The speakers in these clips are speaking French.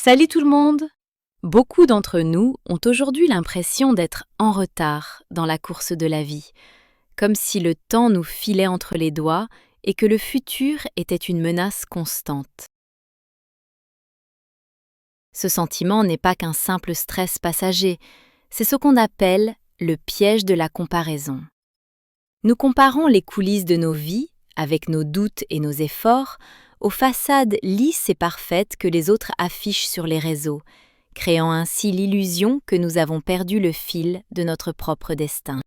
Salut tout le monde! Beaucoup d'entre nous ont aujourd'hui l'impression d'être en retard dans la course de la vie, comme si le temps nous filait entre les doigts et que le futur était une menace constante. Ce sentiment n'est pas qu'un simple stress passager, c'est ce qu'on appelle le piège de la comparaison. Nous comparons les coulisses de nos vies, avec nos doutes et nos efforts, aux façades lisses et parfaites que les autres affichent sur les réseaux, créant ainsi l'illusion que nous avons perdu le fil de notre propre destin.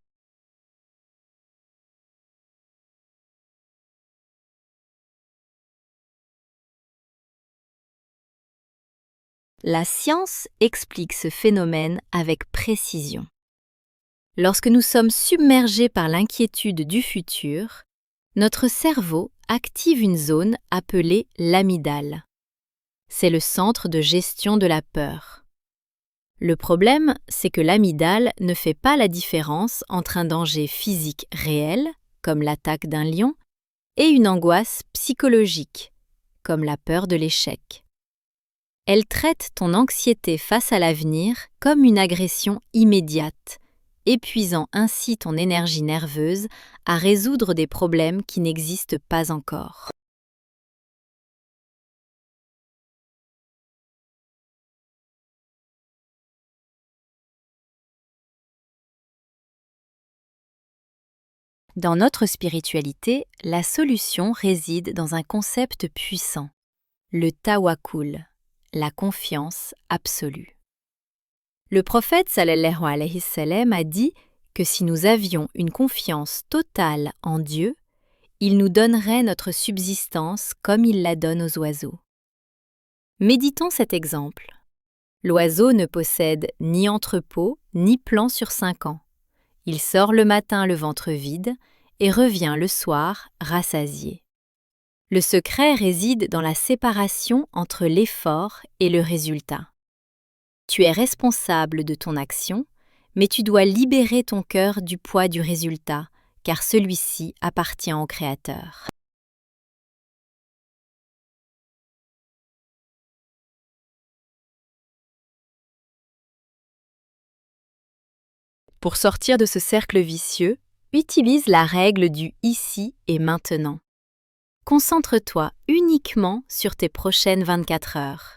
La science explique ce phénomène avec précision. Lorsque nous sommes submergés par l'inquiétude du futur, notre cerveau active une zone appelée l'amygdale. C'est le centre de gestion de la peur. Le problème, c'est que l'amygdale ne fait pas la différence entre un danger physique réel, comme l'attaque d'un lion, et une angoisse psychologique, comme la peur de l'échec. Elle traite ton anxiété face à l'avenir comme une agression immédiate, épuisant ainsi ton énergie nerveuse à résoudre des problèmes qui n'existent pas encore. Dans notre spiritualité, la solution réside dans un concept puissant, le tawakkul, la confiance absolue. Le prophète sallallahu alayhi wa sallam a dit que si nous avions une confiance totale en Dieu, il nous donnerait notre subsistance comme il la donne aux oiseaux. Méditons cet exemple. L'oiseau ne possède ni entrepôt ni plan sur 5 ans. Il sort le matin le ventre vide et revient le soir rassasié. Le secret réside dans la séparation entre l'effort et le résultat. Tu es responsable de ton action, mais tu dois libérer ton cœur du poids du résultat, car celui-ci appartient au Créateur. Pour sortir de ce cercle vicieux, utilise la règle du ici et maintenant. Concentre-toi uniquement sur tes prochaines 24 heures.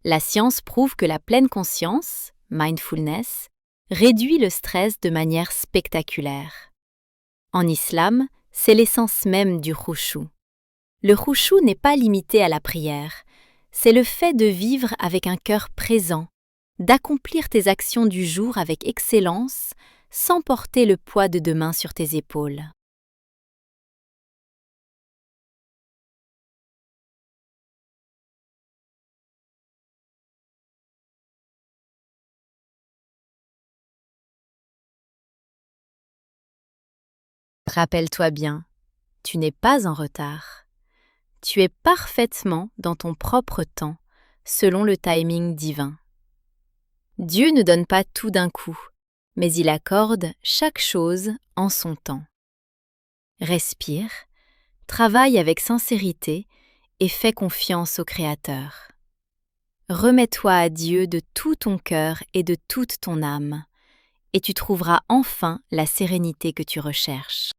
La science prouve que la pleine conscience, mindfulness, réduit le stress de manière spectaculaire. En islam, c'est l'essence même du khushu. Le khushu n'est pas limité à la prière, c'est le fait de vivre avec un cœur présent, d'accomplir tes actions du jour avec excellence, sans porter le poids de demain sur tes épaules. Rappelle-toi bien, tu n'es pas en retard. Tu es parfaitement dans ton propre temps, selon le timing divin. Dieu ne donne pas tout d'un coup, mais il accorde chaque chose en son temps. Respire, travaille avec sincérité et fais confiance au Créateur. Remets-toi à Dieu de tout ton cœur et de toute ton âme, et tu trouveras enfin la sérénité que tu recherches.